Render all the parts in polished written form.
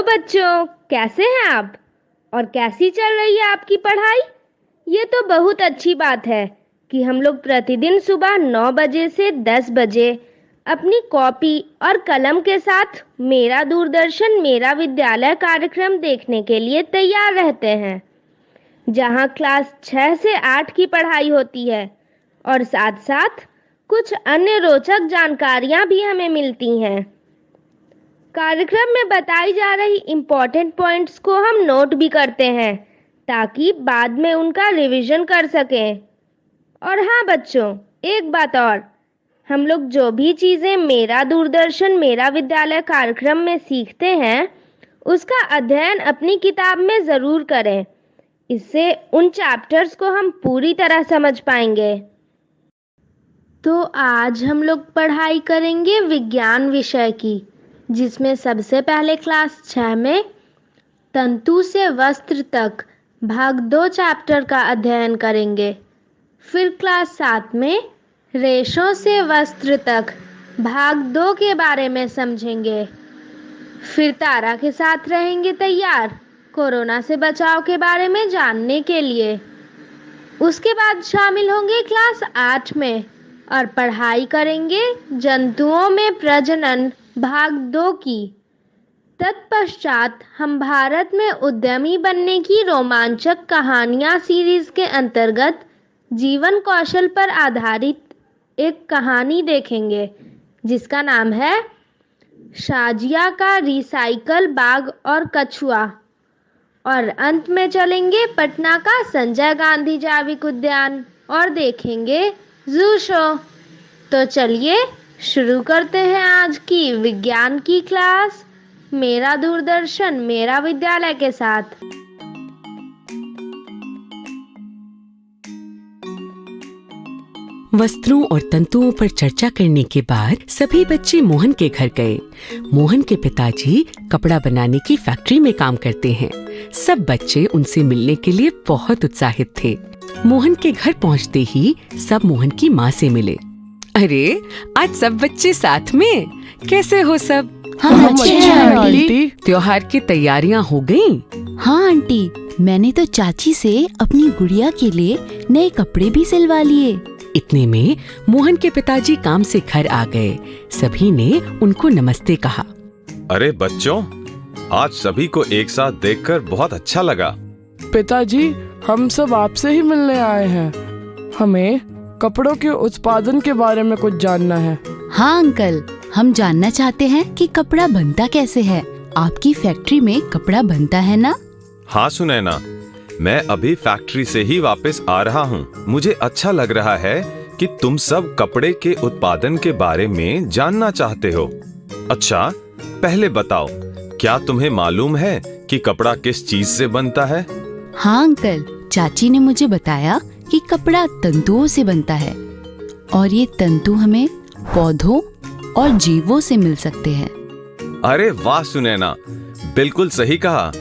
बच्चों, कैसे हैं आप? और कैसी चल रही है आपकी पढ़ाई? ये तो बहुत अच्छी बात है कि हम लोग प्रतिदिन सुबह 9 बजे से 10 बजे अपनी कॉपी और कलम के साथ मेरा दूरदर्शन मेरा विद्यालय कार्यक्रम देखने के लिए तैयार रहते हैं, जहां क्लास 6 से 8 की पढ़ाई होती है और साथ साथ कुछ अन्य रोचक जानकारियां भी हमें मिलती हैं। कार्यक्रम में बताई जा रही इम्पोर्टेंट पॉइंट्स को हम नोट भी करते हैं ताकि बाद में उनका रिवीजन कर सकें। और हाँ बच्चों, एक बात और, हम लोग जो भी चीज़ें मेरा दूरदर्शन मेरा विद्यालय कार्यक्रम में सीखते हैं उसका अध्ययन अपनी किताब में ज़रूर करें। इससे उन चैप्टर्स को हम पूरी तरह समझ पाएंगे। तो आज हम लोग पढ़ाई करेंगे विज्ञान विषय की, जिसमें सबसे पहले क्लास 6 में तंतु से वस्त्र तक भाग 2 चैप्टर का अध्ययन करेंगे। फिर क्लास 7 में रेशों से वस्त्र तक भाग 2 के बारे में समझेंगे। फिर तारा के साथ रहेंगे तैयार कोरोना से बचाव के बारे में जानने के लिए। उसके बाद शामिल होंगे क्लास 8 में और पढ़ाई करेंगे जंतुओं में प्रजनन भाग 2 की। तत्पश्चात हम भारत में उद्यमी बनने की रोमांचक कहानियां सीरीज के अंतर्गत जीवन कौशल पर आधारित एक कहानी देखेंगे जिसका नाम है शाजिया का रिसाइकल बाग और कछुआ। और अंत में चलेंगे पटना का संजय गांधी जैविक उद्यान और देखेंगे जू शो। तो चलिए शुरू करते हैं आज की विज्ञान की क्लास मेरा दूरदर्शन मेरा विद्यालय के साथ। वस्त्रों और तंतुओं पर चर्चा करने के बाद सभी बच्चे मोहन के घर गए। मोहन के पिताजी कपड़ा बनाने की फैक्ट्री में काम करते हैं। सब बच्चे उनसे मिलने के लिए बहुत उत्साहित थे। मोहन के घर पहुंचते ही सब मोहन की माँ से मिले। अरे, आज सब बच्चे साथ में, कैसे हो सब? हम अच्छे हैं आंटी। त्योहार की तैयारियां हो गईं? हाँ आंटी, मैंने तो चाची से अपनी गुड़िया के लिए नए कपड़े भी सिलवा लिए। इतने में मोहन के पिताजी काम से घर आ गए। सभी ने उनको नमस्ते कहा। अरे बच्चों, आज सभी को एक साथ देखकर बहुत अच्छा लगा। पिताजी, हम सब आपसे ही मिलने आए हैं। हमें कपड़ों के उत्पादन के बारे में कुछ जानना है। हाँ अंकल, हम जानना चाहते हैं कि कपड़ा बनता कैसे है। आपकी फैक्ट्री में कपड़ा बनता है ना? हाँ सुनैना, मैं अभी फैक्ट्री से ही वापस आ रहा हूँ। मुझे अच्छा लग रहा है कि तुम सब कपड़े के उत्पादन के बारे में जानना चाहते हो। अच्छा, पहले बताओ, क्या तुम्हें मालूम है कि कपड़ा किस चीज से बनता है? हाँ अंकल, चाची ने मुझे बताया कि कपड़ा तंतुओं से बनता है और ये तंतु हमें पौधों और जीवों से मिल सकते हैं। अरे वाह सुनैना, बिल्कुल सही कहा।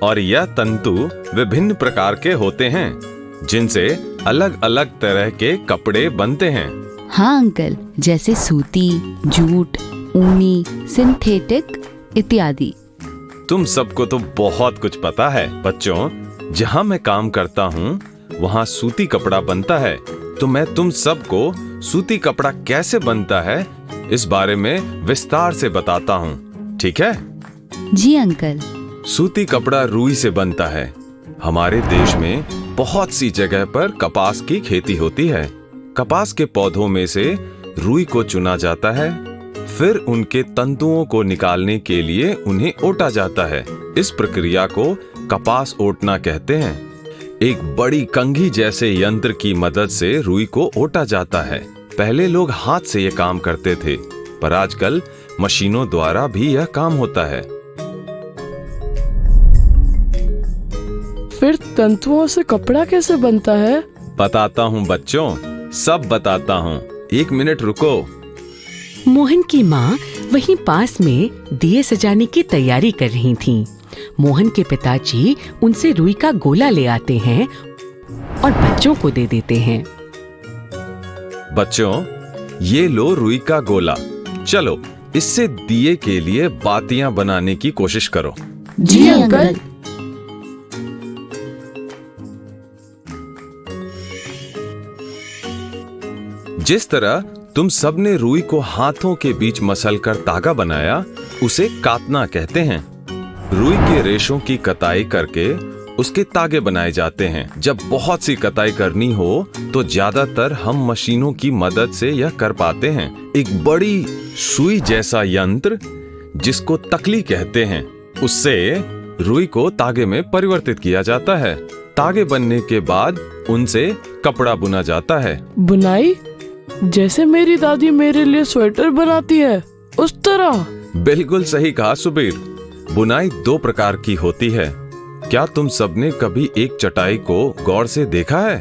और यह तंतु विभिन्न प्रकार के होते हैं जिनसे अलग अलग तरह के कपड़े बनते हैं। हाँ अंकल, जैसे सूती, जूट, ऊनी, सिंथेटिक इत्यादि। तुम सबको तो बहुत कुछ पता है। बच्चों, जहाँ मैं काम करता हूँ वहाँ सूती कपड़ा बनता है, तो मैं तुम सबको सूती कपड़ा कैसे बनता है इस बारे में विस्तार से बताता हूँ, ठीक है? जी अंकल। सूती कपड़ा रुई से बनता है। हमारे देश में बहुत सी जगह पर कपास की खेती होती है। कपास के पौधों में से रुई को चुना जाता है, फिर उनके तंतुओं को निकालने के लिए उन्हें ओटा जाता है। इस प्रक्रिया को कपास ओटना कहते हैं। एक बड़ी कंघी जैसे यंत्र की मदद से रुई को ओटा जाता है। पहले लोग हाथ से यह काम करते थे, पर आजकल मशीनों द्वारा भी यह काम होता है। फिर तंतुओं से कपड़ा कैसे बनता है? बताता हूँ बच्चों, सब बताता हूँ। 1 मिनट रुको। मोहन की माँ वहीं पास में दिए सजाने की तैयारी कर रही थीं। मोहन के पिताजी उनसे रुई का गोला ले आते हैं और बच्चों को दे देते हैं। बच्चों, ये लो रुई का गोला। चलो, इससे दिए के लिए बातियां बनाने की कोशिश करो। जी अंकल। जिस तरह तुम सबने रुई को हाथों के बीच मसलकर तागा बनाया, उसे कातना कहते हैं। रुई के रेशों की कताई करके उसके तागे बनाए जाते हैं। जब बहुत सी कताई करनी हो तो ज्यादातर हम मशीनों की मदद से यह कर पाते हैं। एक बड़ी सुई जैसा यंत्र जिसको तकली कहते हैं, उससे रुई को तागे में परिवर्तित किया जाता है। तागे बनने के बाद उनसे कपड़ा बुना जाता है। बुनाई? जैसे मेरी दादी मेरे लिए स्वेटर बनाती है, उस तरह? बिल्कुल सही कहा सुबीर। बुनाई दो प्रकार की होती है। क्या तुम सबने कभी एक चटाई को गौर से देखा है?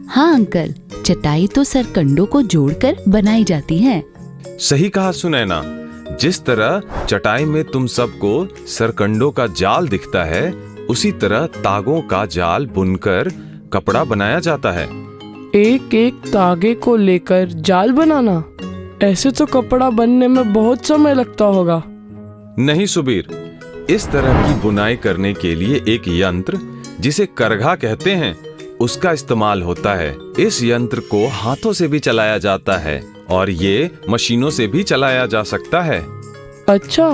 हाँ अंकल, चटाई तो सरकंडों को जोड़कर बनाई जाती है। सही कहा सुनैना। जिस तरह चटाई में तुम सबको सरकंडों का जाल दिखता है, उसी तरह तागों का जाल बुनकर कपड़ा बनाया जाता है। एक एक तागे को लेकर जाल बनाना? ऐसे तो कपड़ा बनने में बहुत समय लगता होगा। नहीं सुबीर, इस तरह की बुनाई करने के लिए एक यंत्र जिसे करघा कहते हैं, उसका इस्तेमाल होता है। इस यंत्र को हाथों से भी चलाया जाता है और ये मशीनों से भी चलाया जा सकता है। अच्छा,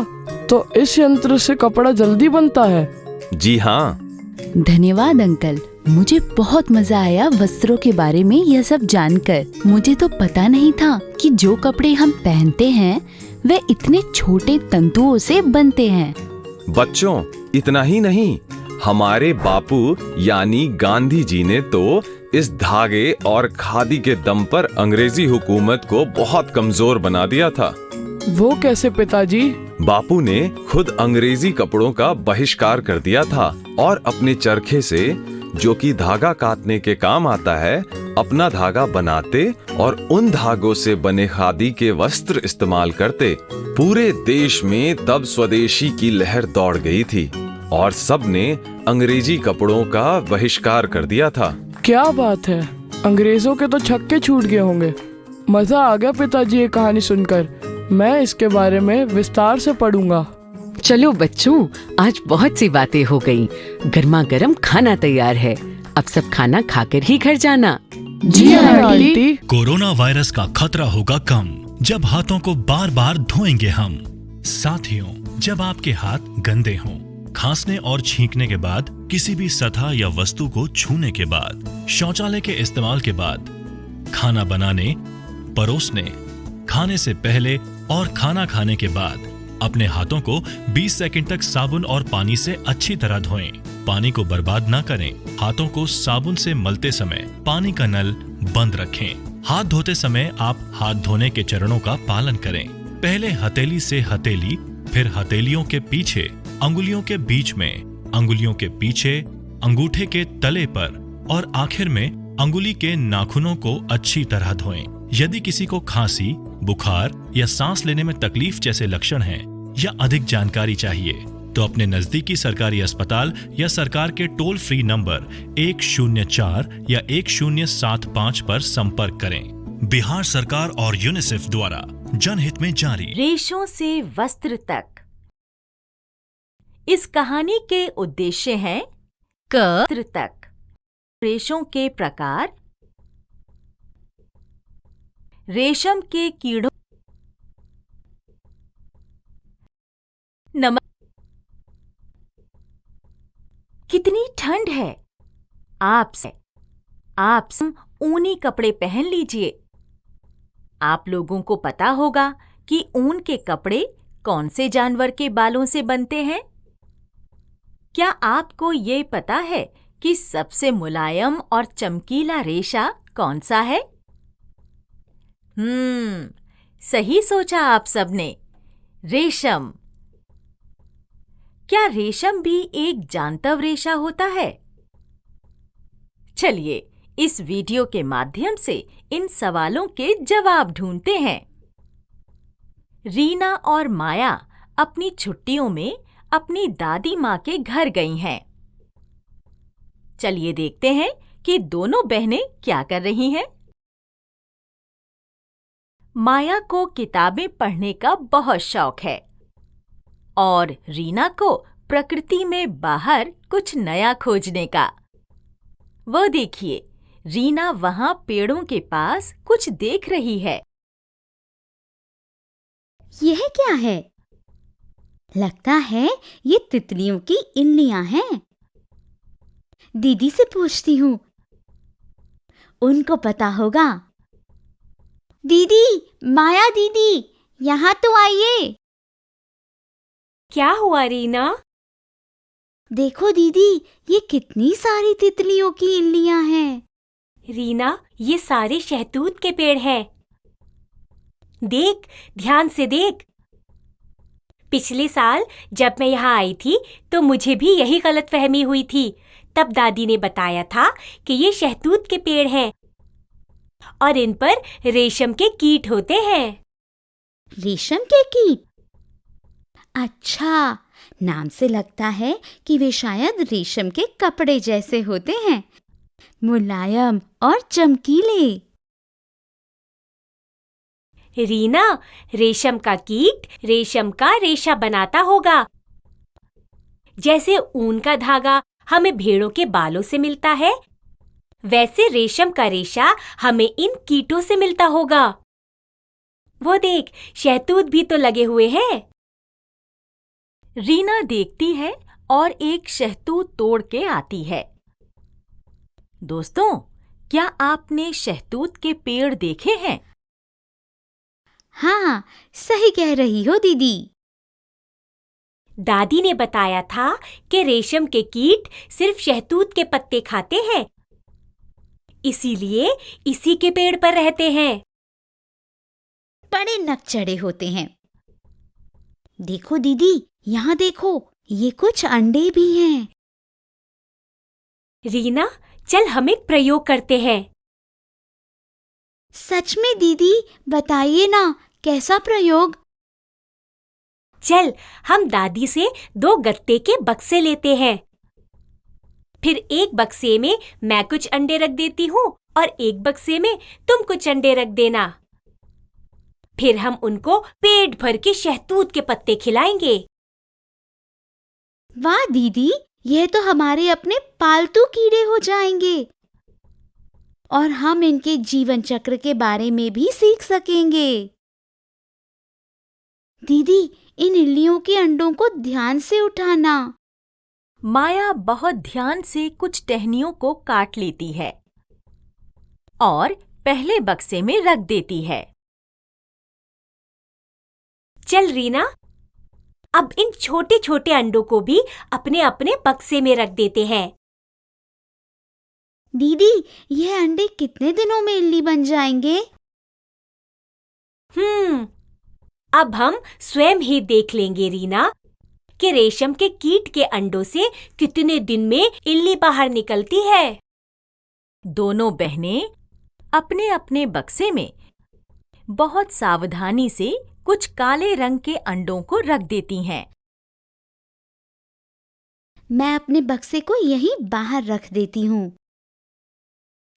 तो इस यंत्र से कपड़ा जल्दी बनता है? जी हाँ। धन्यवाद अंकल, मुझे बहुत मजा आया वस्त्रों के बारे में यह सब जानकर। मुझे तो पता नहीं था कि जो कपड़े हम पहनते हैं वे इतने छोटे तंतुओं से बनते हैं। बच्चों, इतना ही नहीं, हमारे बापू यानी गांधी जी ने तो इस धागे और खादी के दम पर अंग्रेजी हुकूमत को बहुत कमजोर बना दिया था। वो कैसे पिताजी? बापू ने खुद अंग्रेजी कपड़ों का बहिष्कार कर दिया था और अपने चरखे से, जो कि धागा काटने के काम आता है, अपना धागा बनाते और उन धागों से बने खादी के वस्त्र इस्तेमाल करते। पूरे देश में तब स्वदेशी की लहर दौड़ गई थी और सबने अंग्रेजी कपड़ों का बहिष्कार कर दिया था। क्या बात है, अंग्रेजों के तो छक्के छूट गए होंगे। मजा आ गया पिताजी ये कहानी सुनकर। मैं इसके बारे में विस्तार से पढ़ूंगा। चलो बच्चों, आज बहुत सी बातें हो गई। गर्मा गर्म खाना तैयार है, अब सब खाना खाकर ही घर जाना। जी आंटी। कोरोना वायरस का खतरा होगा कम जब हाथों को बार बार धोएंगे हम। साथियों, जब आपके हाथ गंदे हों, खांसने और छींकने के बाद, किसी भी सतह या वस्तु को छूने के बाद, शौचालय के इस्तेमाल के बाद, खाना बनाने, परोसने, खाने से पहले और खाना खाने के बाद अपने हाथों को 20 सेकंड तक साबुन और पानी से अच्छी तरह धोएं। पानी को बर्बाद ना करें। हाथों को साबुन से मलते समय पानी का नल बंद रखें। हाथ धोते समय आप हाथ धोने के चरणों का पालन करें। पहले हथेली से हथेली, फिर हथेलियों के पीछे, अंगुलियों के बीच में, अंगुलियों के पीछे, अंगूठे के तले पर और आखिर में अंगुली के नाखूनों को अच्छी तरह धोएं। यदि किसी को खांसी, बुखार या सांस लेने में तकलीफ जैसे लक्षण हैं या अधिक जानकारी चाहिए तो अपने नजदीकी सरकारी अस्पताल या सरकार के टोल फ्री नंबर 104 या 1075 पर संपर्क करें। बिहार सरकार और यूनिसेफ द्वारा जनहित में जारी। रेशों से वस्त्र तक। इस कहानी के उद्देश्य हैं वस्त्र तक, रेशों के प्रकार, रेशम के कीड़ों, कितनी ठंड है। आप ऊनी कपड़े पहन लीजिए। आप लोगों को पता होगा कि ऊन के कपड़े कौन से जानवर के बालों से बनते हैं? क्या आपको ये पता है कि सबसे मुलायम और चमकीला रेशा कौन सा है? सही सोचा आप सबने, रेशम। क्या रेशम भी एक जानवर रेशा होता है? चलिए इस वीडियो के माध्यम से इन सवालों के जवाब ढूंढते हैं। रीना और माया अपनी छुट्टियों में अपनी दादी माँ के घर गई हैं। चलिए देखते हैं कि दोनों बहनें क्या कर रही हैं। माया को किताबें पढ़ने का बहुत शौक है और रीना को प्रकृति में बाहर कुछ नया खोजने का। वो देखिए, रीना वहां पेड़ों के पास कुछ देख रही है। यह क्या है? लगता है ये तितलियों की इल्लियां हैं। दीदी से पूछती हूँ, उनको पता होगा। दीदी, माया दीदी, यहाँ तो आइए। क्या हुआ रीना? देखो दीदी, ये कितनी सारी तितलियों की इल्लियां हैं। रीना, ये सारे शहतूत के पेड़ हैं। देख, ध्यान से देख। पिछले साल जब मैं यहाँ आई थी तो मुझे भी यही गलतफहमी हुई थी। तब दादी ने बताया था कि ये शहतूत के पेड़ हैं और इन पर रेशम के कीट होते हैं। रेशम के कीट? अच्छा, नाम से लगता है कि वे शायद रेशम के कपड़े जैसे होते हैं, मुलायम और चमकीले। रीना, रेशम का कीट रेशम का रेशा बनाता होगा। जैसे ऊन का धागा हमें भेड़ों के बालों से मिलता है, वैसे रेशम का रेशा हमें इन कीटों से मिलता होगा। वो देख, शहतूत भी तो लगे हुए हैं। रीना देखती है और एक शहतूत तोड़ के आती है। दोस्तों, क्या आपने शहतूत के पेड़ देखे हैं? हाँ, सही कह रही हो दीदी। दादी ने बताया था कि रेशम के कीट सिर्फ शहतूत के पत्ते खाते हैं, इसीलिए इसी के पेड़ पर रहते हैं। बड़े नकचढ़े होते हैं। देखो दीदी, यहाँ देखो, ये कुछ अंडे भी हैं। रीना, चल हम एक प्रयोग करते हैं। सच में दीदी, बताइए ना, कैसा प्रयोग? चल, हम दादी से 2 गत्ते के बक्से लेते हैं। फिर एक बक्से में मैं कुछ अंडे रख देती हूँ और एक बक्से में तुम कुछ अंडे रख देना। फिर हम उनको पेट भर के शहतूत के पत्ते खिलाएंगे। वाह दीदी, यह तो हमारे अपने पालतू कीड़े हो जाएंगे और हम इनके जीवन चक्र के बारे में भी सीख सकेंगे। दीदी, इन इल्लियों के अंडों को ध्यान से उठाना। माया बहुत ध्यान से कुछ टहनियों को काट लेती है और पहले बक्से में रख देती है। चल रीना, अब इन छोटे छोटे अंडों को भी अपने अपने बक्से में रख देते हैं। दीदी, यह अंडे कितने दिनों में इल्ली बन जाएंगे? अब हम स्वयं ही देख लेंगे रीना कि रेशम के कीट के अंडों से कितने दिन में इल्ली बाहर निकलती है। दोनों बहनें अपने अपने बक्से में बहुत सावधानी से कुछ काले रंग के अंडों को रख देती हैं। मैं अपने बक्से को यहीं बाहर रख देती हूँ।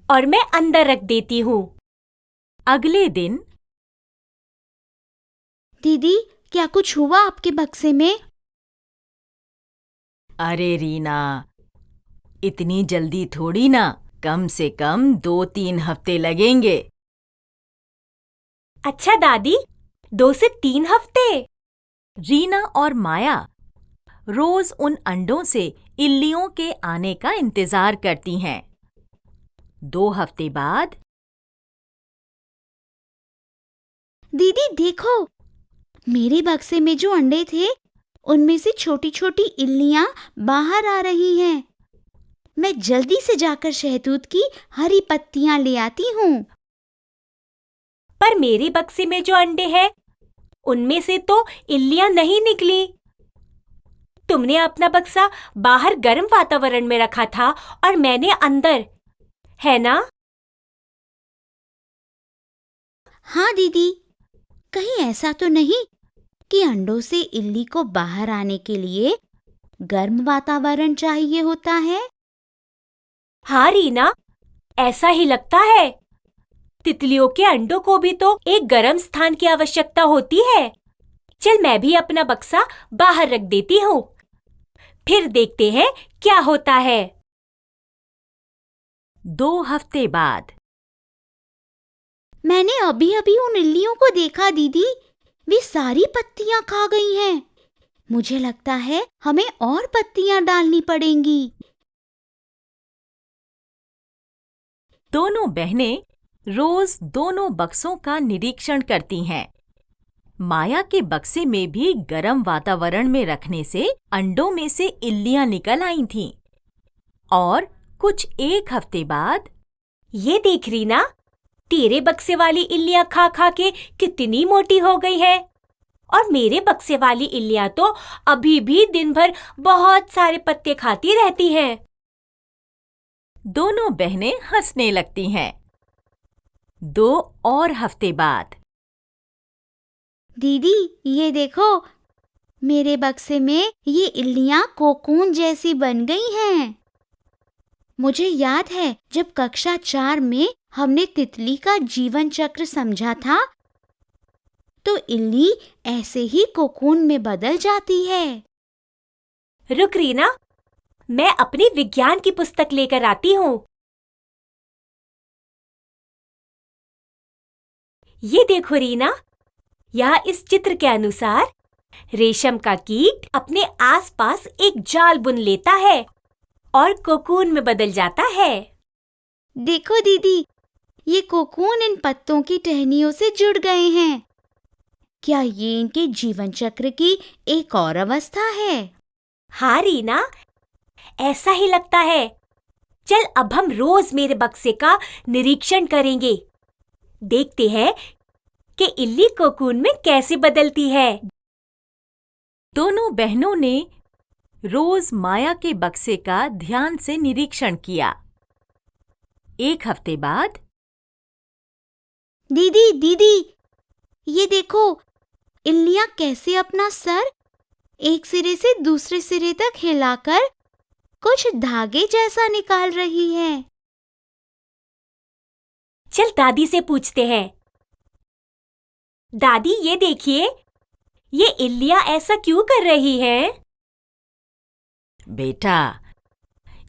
और मैं अंदर रख देती हूँ। अगले दिन। दीदी, क्या कुछ हुआ आपके बक्से में? अरे रीना, इतनी जल्दी थोड़ी ना, कम से कम 2-3 हफ्ते लगेंगे। अच्छा दादी, 2 से 3 हफ्ते? रीना और माया रोज उन अंडों से इल्लियों के आने का इंतजार करती हैं। 2 हफ्ते बाद। दीदी देखो, मेरे बक्से में जो अंडे थे, उनमें से छोटी छोटी इल्लियां बाहर आ रही हैं। मैं जल्दी से जाकर शहतूत की हरी पत्तियां ले आती हूँ। पर मेरे बक्से में जो अंडे हैं, उनमें से तो इल्लियां नहीं निकली। तुमने अपना बक्सा बाहर गर्म वातावरण में रखा था और मैंने अंदर, है ना? हाँ दीदी, कहीं ऐसा तो नहीं कि अंडों से इल्ली को बाहर आने के लिए गर्म वातावरण चाहिए होता है? हाँ रीना, ऐसा ही लगता है। तितलियों के अंडों को भी तो एक गर्म स्थान की आवश्यकता होती है। चल, मैं भी अपना बक्सा बाहर रख देती हूँ। फिर देखते हैं क्या होता है। 2 हफ्ते बाद। मैंने अभी अभी उन इल्लियों को देखा दीदी, वे सारी पत्तियां खा गई हैं। मुझे लगता है हमें और पत्तियां डालनी पड़ेंगी। दोनों बहनें रोज दोनों बक्सों का निरीक्षण करती हैं। माया के बक्से में भी गर्म वातावरण में रखने से अंडों में से इल्लियां निकल आई थीं। और कुछ 1 हफ्ते बाद। ये देख रीना, तेरे बक्से वाली इल्लियां खा खा के कितनी मोटी हो गई है, और मेरे बक्से वाली इल्लियां तो अभी भी दिन भर बहुत सारे पत्ते खाती रहती हैं। दोनों बहनें हंसने लगती हैं। 2 और हफ्ते बाद। दीदी ये देखो, मेरे बक्से में ये इल्लियां कोकून जैसी बन गई हैं। मुझे याद है जब कक्षा 4 में हमने तितली का जीवन चक्र समझा था, तो इल्ली ऐसे ही कोकून में बदल जाती है। रुक रीना, मैं अपनी विज्ञान की पुस्तक लेकर आती हूँ। ये देखो रीना, यहाँ इस चित्र के अनुसार रेशम का कीट अपने आसपास एक जाल बुन लेता है और कोकून में बदल जाता है। देखो दीदी, ये कोकून इन पत्तों की टहनियों से जुड़ गए हैं। क्या ये इनके जीवन चक्र की एक और अवस्था है? हाँ रीना, ऐसा ही लगता है। चल अब हम रोज मेरे बक्से का निरीक्षण करेंगे। देखते हैं कि इल्ली कोकून में कैसे बदलती है। दोनों बहनों ने रोज माया के बक्से का ध्यान से निरीक्षण किया। 1 हफ्ते बाद। दीदी दीदी, ये देखो, इल्लियां कैसे अपना सर एक सिरे से दूसरे सिरे तक हिलाकर कुछ धागे जैसा निकाल रही है। चल दादी से पूछते हैं। दादी ये देखिए, ये इल्लियां ऐसा क्यों कर रही हैं? बेटा,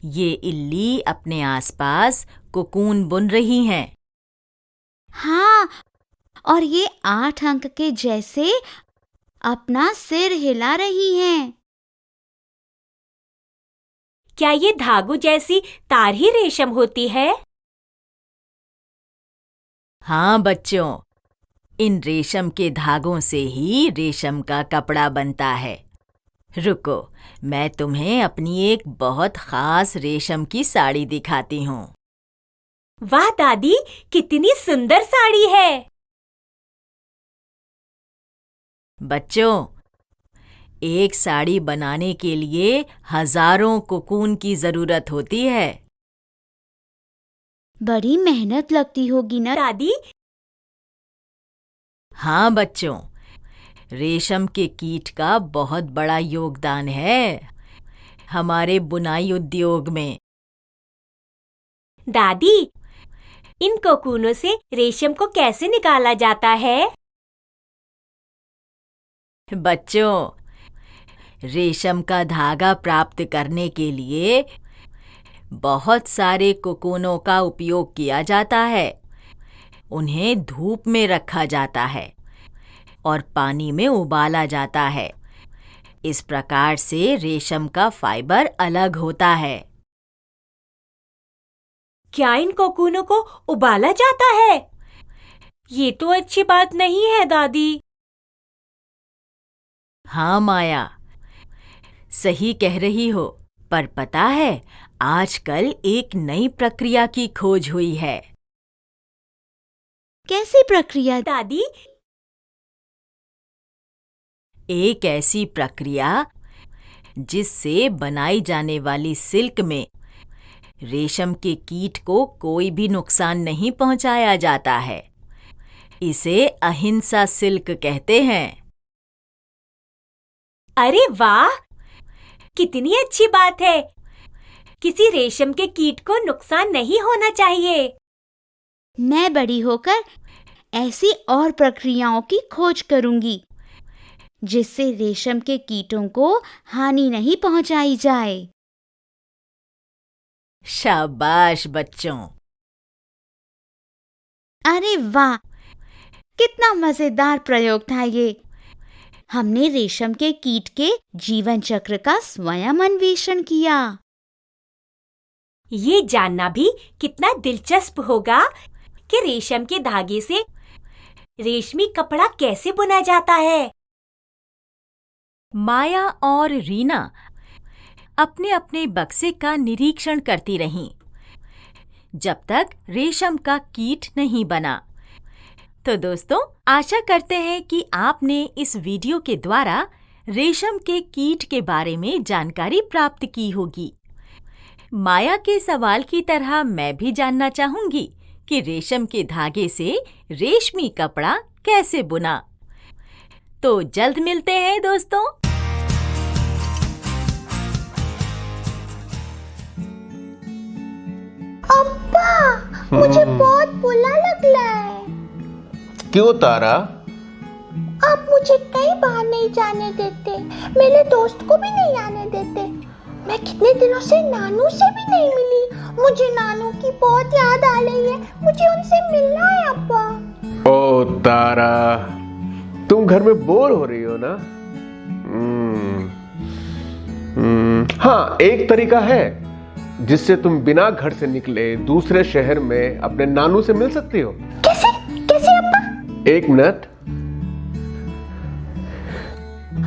ये इल्ली अपने आसपास कोकून बुन रही हैं। हाँ, और ये 8 अंक के जैसे अपना सिर हिला रही हैं। क्या ये धागों जैसी तार ही रेशम होती है? हाँ बच्चों, इन रेशम के धागों से ही रेशम का कपड़ा बनता है। रुको, मैं तुम्हें अपनी एक बहुत खास रेशम की साड़ी दिखाती हूँ। वाह दादी, कितनी सुंदर साड़ी है। बच्चों, एक साड़ी बनाने के लिए हजारों कोकून की जरूरत होती है। बड़ी मेहनत लगती होगी ना दादी? हाँ बच्चों, रेशम के कीट का बहुत बड़ा योगदान है हमारे बुनाई उद्योग में। दादी, इन कोकूनों से रेशम को कैसे निकाला जाता है? बच्चों, रेशम का धागा प्राप्त करने के लिए बहुत सारे कोकूनों का उपयोग किया जाता है। उन्हें धूप में रखा जाता है और पानी में उबाला जाता है। इस प्रकार से रेशम का फाइबर अलग होता है। क्या इन कोकूनों को उबाला जाता है? ये तो अच्छी बात नहीं है दादी। हाँ माया, सही कह रही हो, पर पता है आजकल एक नई प्रक्रिया की खोज हुई है। कैसी प्रक्रिया दादी? एक ऐसी प्रक्रिया जिससे बनाई जाने वाली सिल्क में रेशम के कीट को कोई भी नुकसान नहीं पहुंचाया जाता है। इसे अहिंसा सिल्क कहते हैं। अरे वाह, कितनी अच्छी बात है। किसी रेशम के कीट को नुकसान नहीं होना चाहिए। मैं बड़ी होकर ऐसी और प्रक्रियाओं की खोज करूंगी। जिससे रेशम के कीटों को हानि नहीं पहुंचाई जाए। शाबाश बच्चों। अरे वाह, कितना मजेदार प्रयोग था ये। हमने रेशम के कीट के जीवन चक्र का स्वयं अन्वेषण किया। ये जानना भी कितना दिलचस्प होगा कि रेशम के धागे से रेशमी कपड़ा कैसे बुना जाता है। माया और रीना अपने अपने बक्से का निरीक्षण करती रहीं, जब तक रेशम का कीट नहीं बना। तो दोस्तों, आशा करते हैं कि आपने इस वीडियो के द्वारा रेशम के कीट के बारे में जानकारी प्राप्त की होगी। माया के सवाल की तरह मैं भी जानना चाहूंगी कि रेशम के धागे से रेशमी कपड़ा कैसे बुना। तो जल्द मिलते हैं दोस्तों। अब्बा, मुझे बहुत बुरा लग रहा है। क्यों तारा? आप मुझे कहीं बाहर नहीं जाने देते, मेरे दोस्त को भी नहीं आने देते। मैं कितने दिनों से नानू से भी नहीं मिली। मुझे नानू की बहुत याद आ रही है, मुझे उनसे मिलना है अब्बा। ओ तारा, तुम घर में बोर हो रही हो ना? हाँ, एक तरीका है जिससे तुम बिना घर से निकले दूसरे शहर में अपने नानू से मिल सकती हो। कैसे कैसे अब्बा? एक मिनट,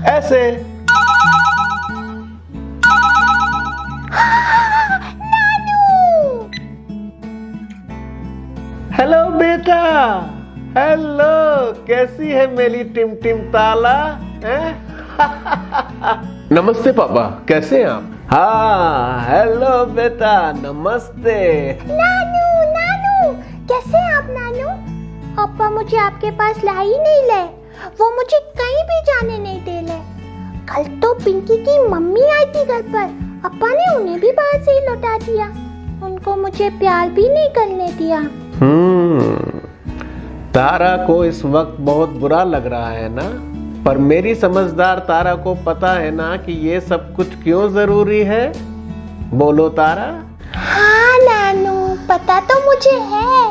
ऐसे। हेलो बेटा, हेलो, कैसी है मेरी टिम टिम ताला? नमस्ते पापा, कैसे हैं आप? हाँ, हेलो बेटा, नमस्ते। नानू नानू, कैसे हैं आप नानू? अब्बा मुझे आपके पास ला ही नहीं ले, वो मुझे कहीं भी जाने नहीं दे ले। कल तो पिंकी की मम्मी आई थी घर पर, अब्बा ने उन्हें भी बाहर से ही लौटा दिया। उनको मुझे प्यार भी नहीं करने दिया। तारा को इस वक्त बहुत बुरा लग रहा है ना, पर मेरी समझदार तारा को पता है ना कि ये सब कुछ क्यों जरूरी है। बोलो तारा। हाँ नानू, पता तो मुझे है।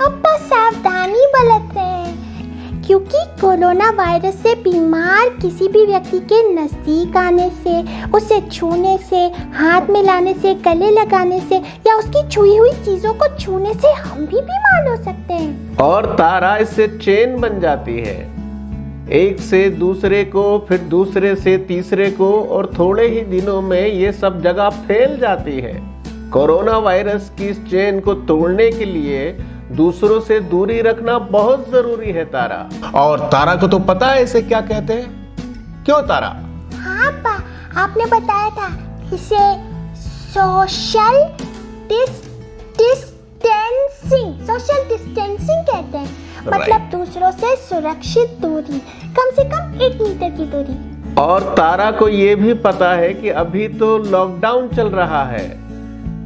अब्बा सावधानी बरत रहे हैं, क्योंकि कोरोना वायरस से बीमार किसी भी व्यक्ति के नजदीक आने से, उसे छूने से, हाथ मिलाने से, गले लगाने से या उसकी छुई हुई चीजों को छूने से हम भी बीमार हो सकते हैं। और तारा, इससे चेन बन जाती है, एक से दूसरे को, फिर दूसरे से तीसरे को, और थोड़े ही दिनों में ये सब जगह फैल जाती है। कोरोना वायरस की इस चेन को तोड़ने के लिए दूसरों से दूरी रखना बहुत जरूरी है तारा। और तारा को तो पता है इसे क्या कहते हैं, क्यों तारा? हाँ अब्बा, आपने बताया था इसे सोशल डिस्टेंसिंग कहते हैं। मतलब दूसरों से सुरक्षित दूरी, कम से कम 1 मीटर की दूरी। और तारा को ये भी पता है कि अभी तो लॉकडाउन चल रहा है,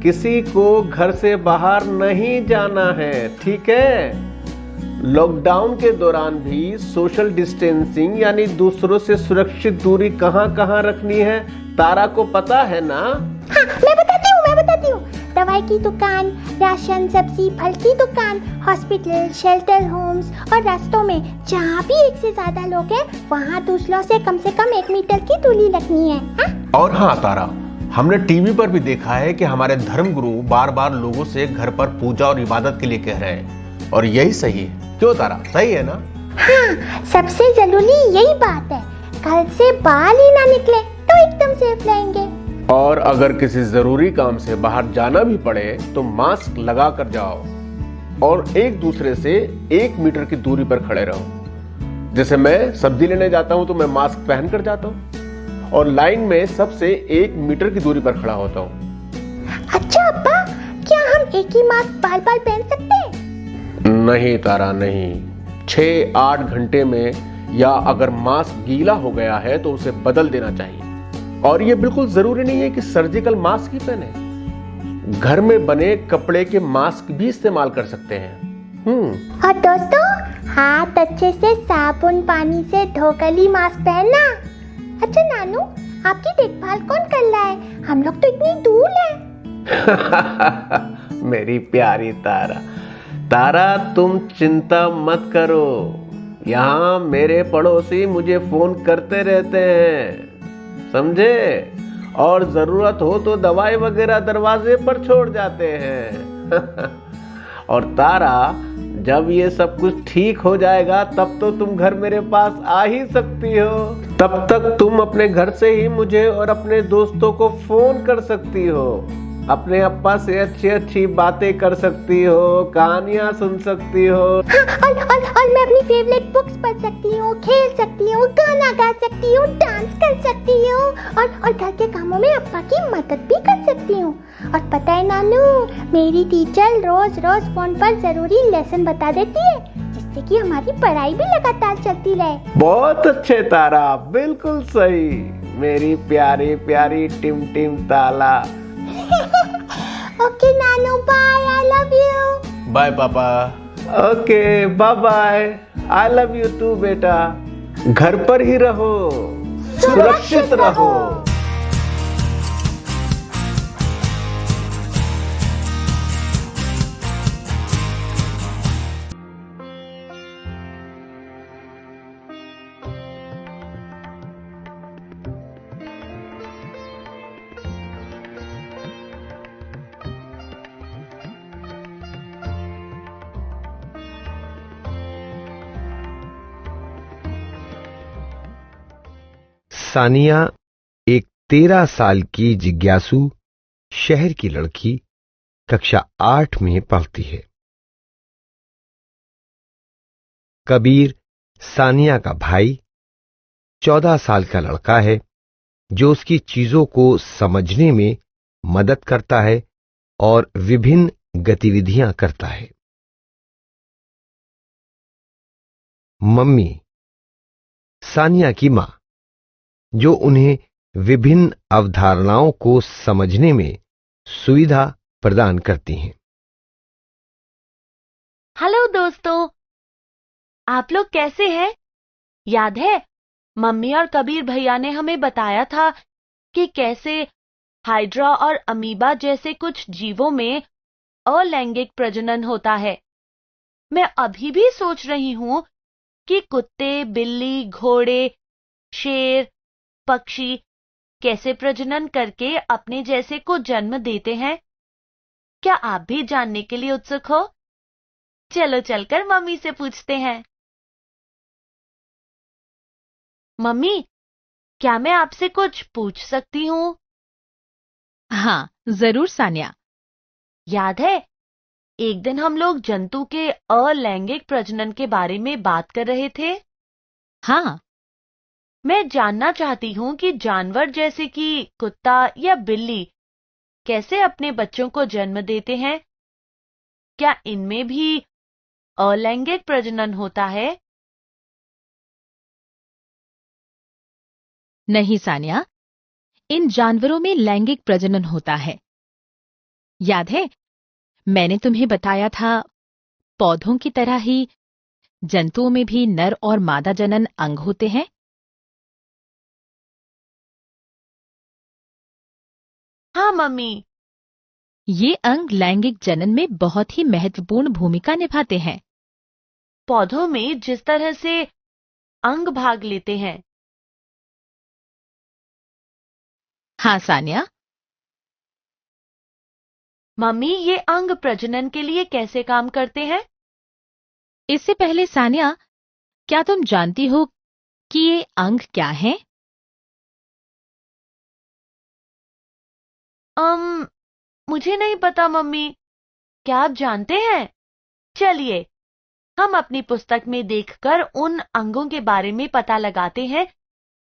किसी को घर से बाहर नहीं जाना है, ठीक है? लॉकडाउन के दौरान भी सोशल डिस्टेंसिंग यानी दूसरों से सुरक्षित दूरी कहाँ कहाँ रखनी है, तारा को पता है ना? हाँ, मैं बताती हूँ। दवाई की दुकान, राशन, सब्जी, फल की दुकान, हॉस्पिटल, शेल्टर होम्स और रास्तों में जहाँ भी 1 से ज्यादा लोग हैं, वहाँ दूसरों से कम 1 मीटर की दूरी रखनी है। हाँ? और हाँ तारा, हमने टीवी पर भी देखा है कि हमारे धर्मगुरु बार बार लोगों से घर पर पूजा और इबादत के लिए कह रहे हैं, और यही सही है। क्यों तारा, सही है ना? हाँ, सबसे जरूरी यही बात है, घर से बाहर ही ना निकले तो एकदम सेफ रहेंगे। और अगर किसी जरूरी काम से बाहर जाना भी पड़े तो मास्क लगा कर जाओ, और एक दूसरे से 1 मीटर की दूरी पर खड़े रहो। जैसे मैं सब्जी लेने जाता हूँ तो मैं मास्क पहन कर जाता हूँ, और लाइन में सबसे 1 मीटर की दूरी पर खड़ा होता हूँ। अच्छा अब्बा, क्या हम एक ही मास्क बार बार पहन सकते हैं? नहीं तारा, नहीं। 6-8 घंटे में, या अगर मास्क गीला हो गया है तो उसे बदल देना चाहिए। और ये बिल्कुल जरूरी नहीं है कि सर्जिकल मास्क ही पहने, घर में बने कपड़े के मास्क भी इस्तेमाल कर सकते हैं। और दोस्तों, हाथ अच्छे से साबुन पानी से धोकर ही मास्क पहनना। अच्छा नानू, आपकी देखभाल कौन कर रहा है? हम लोग तो इतनी दूर हैं। मेरी प्यारी तारा, तारा तुम चिंता मत करो। यहाँ मेरे पड़ोसी मुझे फोन करते रहते हैं, समझे? और जरूरत हो तो दवाई वगैरह दरवाजे पर छोड़ जाते हैं। और तारा, जब ये सब कुछ ठीक हो जाएगा तब तो तुम घर मेरे पास आ ही सकती हो। तब तक तुम अपने घर से ही मुझे और अपने दोस्तों को फोन कर सकती हो, अपने अप्पा से अच्छी अच्छी बातें कर सकती हो, कहानियां सुन सकती हो। और मैं अपनी फेवरेट बुक्स पढ़ सकती हूँ, खेल सकती हूँ, गाना गा सकती हूँ, डांस कर सकती हूँ और घर के कामों में अप्पा की मदद भी कर सकती हूँ। और पता है नानू, मेरी टीचर रोज रोज फोन पर जरूरी लेसन बता देती है, जिससे कि हमारी पढ़ाई भी लगातार चलती रहे। बहुत अच्छे तारा, बिल्कुल सही, मेरी प्यारी प्यारी टिम टिम ताला। ओके नानू, bye, I love you. Bye पापा। Okay bye bye, I love you too बेटा। घर पर ही रहो, सुरक्षित रहो। सानिया एक 13 साल की जिज्ञासु शहर की लड़की कक्षा 8 में पढ़ती है। कबीर सानिया का भाई 14 साल का लड़का है, जो उसकी चीजों को समझने में मदद करता है और विभिन्न गतिविधियां करता है। मम्मी सानिया की मां, जो उन्हें विभिन्न अवधारणाओं को समझने में सुविधा प्रदान करती हैं। हेलो दोस्तों, आप लोग कैसे हैं? याद है, मम्मी और कबीर भैया ने हमें बताया था कि कैसे हाइड्रा और अमीबा जैसे कुछ जीवों में अलैंगिक प्रजनन होता है। मैं अभी भी सोच रही हूं कि कुत्ते, बिल्ली, घोड़े, शेर, पक्षी कैसे प्रजनन करके अपने जैसे को जन्म देते हैं। क्या आप भी जानने के लिए उत्सुक हो? चलो चलकर मम्मी से पूछते हैं। मम्मी, क्या मैं आपसे कुछ पूछ सकती हूँ? हाँ, जरूर सानिया। याद है, एक दिन हम लोग जंतु के अलैंगिक प्रजनन के बारे में बात कर रहे थे। हाँ, मैं जानना चाहती हूँ कि जानवर जैसे कि कुत्ता या बिल्ली कैसे अपने बच्चों को जन्म देते हैं। क्या इनमें भी अलैंगिक प्रजनन होता है? नहीं सानिया, इन जानवरों में लैंगिक प्रजनन होता है। याद है, मैंने तुम्हें बताया था, पौधों की तरह ही जंतुओं में भी नर और मादा जनन अंग होते हैं। हाँ मम्मी। ये अंग लैंगिक जनन में बहुत ही महत्वपूर्ण भूमिका निभाते हैं। पौधों में जिस तरह से अंग भाग लेते हैं। हाँ सानिया। मम्मी, ये अंग प्रजनन के लिए कैसे काम करते हैं? इससे पहले सानिया, क्या तुम जानती हो कि ये अंग क्या हैं? मुझे नहीं पता मम्मी, क्या आप जानते हैं? चलिए, हम अपनी पुस्तक में देखकर उन अंगों के बारे में पता लगाते हैं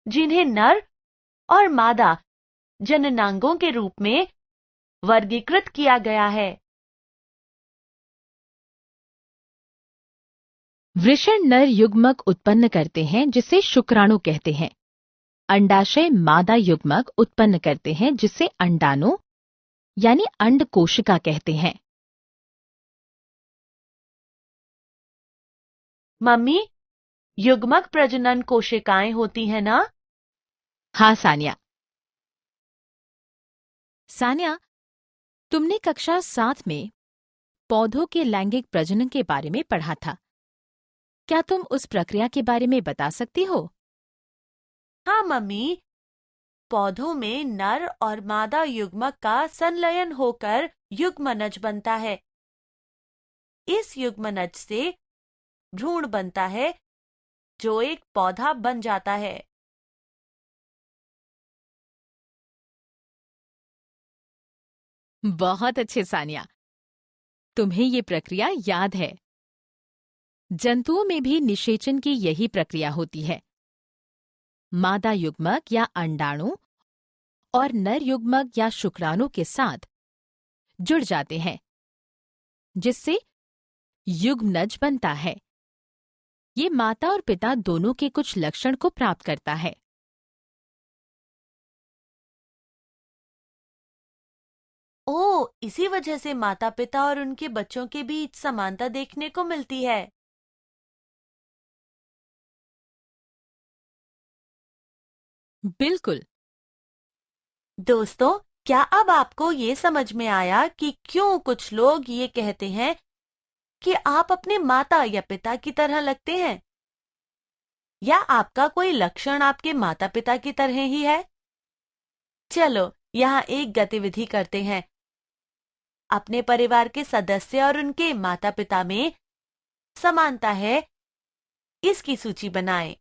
जिन्हें नर और मादा जननांगों के रूप में वर्गीकृत किया गया है। वृषण नर युग्मक उत्पन्न करते हैं जिसे शुक्राणु कहते हैं। अंडाशय मादा युग्मक उत्पन्न करते हैं जिसे अंडाणु यानी अंड कोशिका कहते हैं। मम्मी, युग्मक प्रजनन कोशिकाएं होती है ना? हाँ सानिया। सानिया, तुमने कक्षा 7 में पौधों के लैंगिक प्रजनन के बारे में पढ़ा था। क्या तुम उस प्रक्रिया के बारे में बता सकती हो? हाँ मम्मी, पौधों में नर और मादा युग्मक का संलयन होकर युग्मनज बनता है। इस युग्मनज से भ्रूण बनता है, जो एक पौधा बन जाता है। बहुत अच्छे सानिया, तुम्हें ये प्रक्रिया याद है। जंतुओं में भी निषेचन की यही प्रक्रिया होती है। मादा युग्मक या अंडाणु और नर युग्मक या शुक्राणु के साथ जुड़ जाते हैं, जिससे युग्मनज बनता है। ये माता और पिता दोनों के कुछ लक्षण को प्राप्त करता है। ओह, इसी वजह से माता पिता और उनके बच्चों के बीच समानता देखने को मिलती है। बिल्कुल। दोस्तों, क्या अब आपको ये समझ में आया कि क्यों कुछ लोग ये कहते हैं कि आप अपने माता या पिता की तरह लगते हैं? या आपका कोई लक्षण आपके माता पिता की तरह ही है? चलो, यहाँ एक गतिविधि करते हैं। अपने परिवार के सदस्य और उनके माता पिता में समानता है, इसकी सूची बनाएं।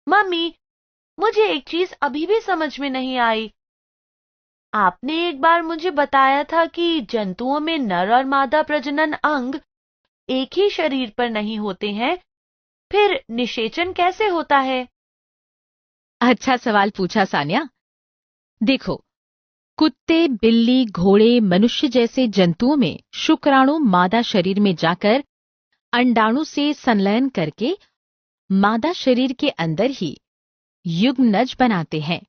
मम्मी, मुझे एक चीज अभी भी समझ में नहीं आई। आपने एक बार मुझे बताया था कि जंतुओं में नर और मादा प्रजनन अंग एक ही शरीर पर नहीं होते हैं, फिर निषेचन कैसे होता है? अच्छा सवाल पूछा सानिया। देखो, कुत्ते, बिल्ली, घोड़े, मनुष्य जैसे जंतुओं में शुक्राणु मादा शरीर में जाकर अंडाणु से संलयन करके मादा शरीर के अंदर ही युग्मनज बनाते हैं।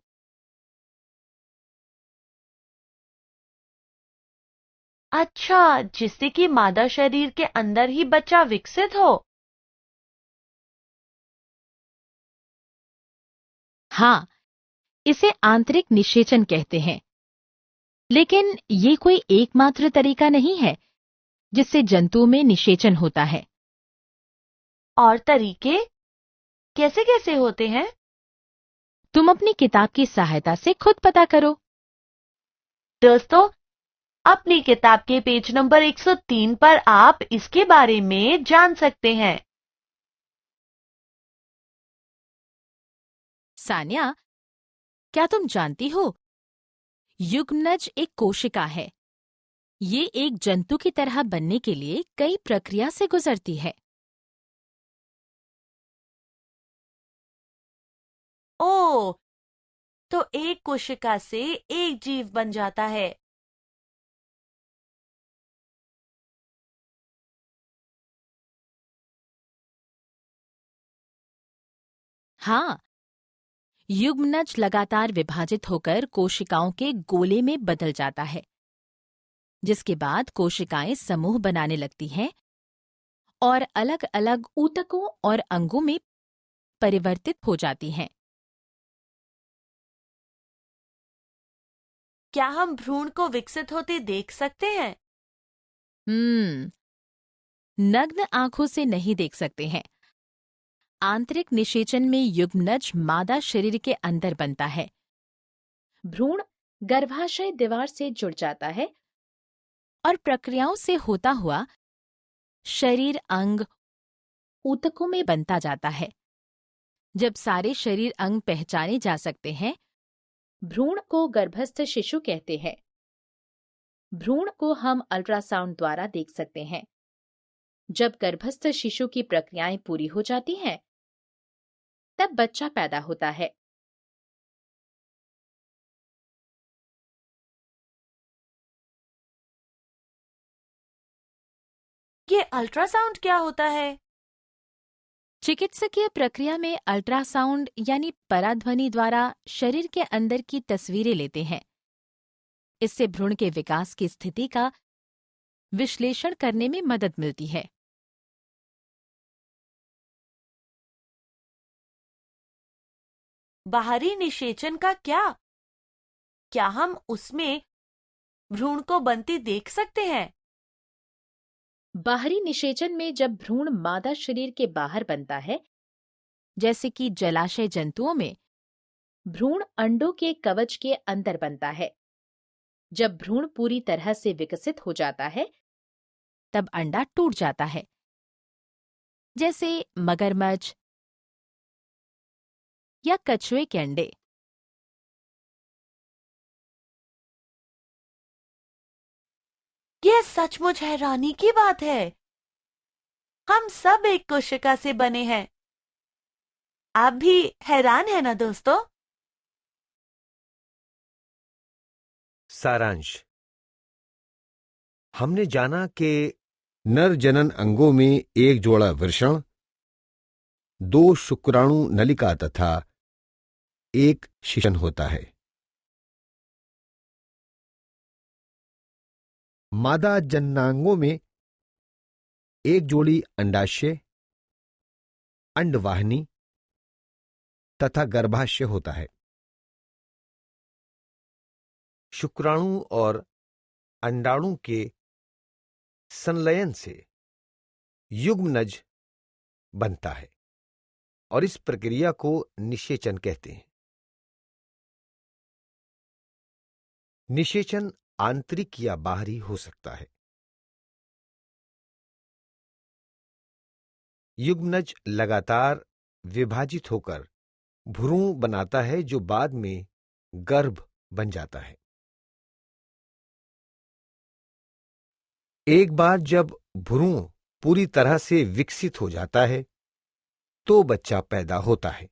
अच्छा, जिससे कि मादा शरीर के अंदर ही बच्चा विकसित हो। हाँ, इसे आंतरिक निषेचन कहते हैं। लेकिन ये कोई एकमात्र तरीका नहीं है जिससे जंतुओं में निषेचन होता है। और तरीके कैसे कैसे होते हैं? तुम अपनी किताब की सहायता से खुद पता करो। दोस्तों, अपनी किताब के पेज नंबर 103 पर आप इसके बारे में जान सकते हैं। सानिया, क्या तुम जानती हो, युग्मनज एक कोशिका है। ये एक जंतु की तरह बनने के लिए कई प्रक्रिया से गुजरती है। ओह, तो एक कोशिका से एक जीव बन जाता है। हाँ, युग्मनज लगातार विभाजित होकर कोशिकाओं के गोले में बदल जाता है, जिसके बाद कोशिकाएं समूह बनाने लगती हैं और अलग अलग ऊतकों और अंगों में परिवर्तित हो जाती हैं। क्या हम भ्रूण को विकसित होते देख सकते हैं? नग्न आंखों से नहीं देख सकते हैं। आंतरिक निषेचन में युग्मनज मादा शरीर के अंदर बनता है। भ्रूण गर्भाशय दीवार से जुड़ जाता है और प्रक्रियाओं से होता हुआ शरीर अंग ऊतकों में बनता जाता है। जब सारे शरीर अंग पहचाने जा सकते हैं, भ्रूण को गर्भस्थ शिशु कहते हैं। भ्रूण को हम अल्ट्रासाउंड द्वारा देख सकते हैं। जब गर्भस्थ शिशु की प्रक्रियाएं पूरी हो जाती हैं, तब बच्चा पैदा होता है। ये अल्ट्रासाउंड क्या होता है? चिकित्सकीय प्रक्रिया में अल्ट्रासाउंड यानी पराध्वनि द्वारा शरीर के अंदर की तस्वीरें लेते हैं। इससे भ्रूण के विकास की स्थिति का विश्लेषण करने में मदद मिलती है। बाहरी निषेचन का क्या हम उसमें भ्रूण को बनते देख सकते हैं? बाहरी निषेचन में जब भ्रूण मादा शरीर के बाहर बनता है, जैसे कि जलाशय जंतुओं में, भ्रूण अंडों के कवच के अंदर बनता है। जब भ्रूण पूरी तरह से विकसित हो जाता है, तब अंडा टूट जाता है, जैसे मगरमच्छ या कछुए के अंडे। यह सचमुच हैरानी की बात है। हम सब एक कोशिका से बने हैं। आप भी हैरान है ना दोस्तों? सारांश। हमने जाना कि नर जनन अंगों में एक जोड़ा वृषण, 2 शुक्राणु नलिका तथा एक शिशन होता है। मादा जननांगों में एक जोड़ी अंडाशय, अंडवाहिनी तथा गर्भाशय होता है। शुक्राणु और अंडाणु के संलयन से युग्मनज बनता है और इस प्रक्रिया को निषेचन कहते हैं। निषेचन आंतरिक या बाहरी हो सकता है। युग्मनज लगातार विभाजित होकर भ्रूण बनाता है जो बाद में गर्भ बन जाता है। एक बार जब भ्रूण पूरी तरह से विकसित हो जाता है तो बच्चा पैदा होता है।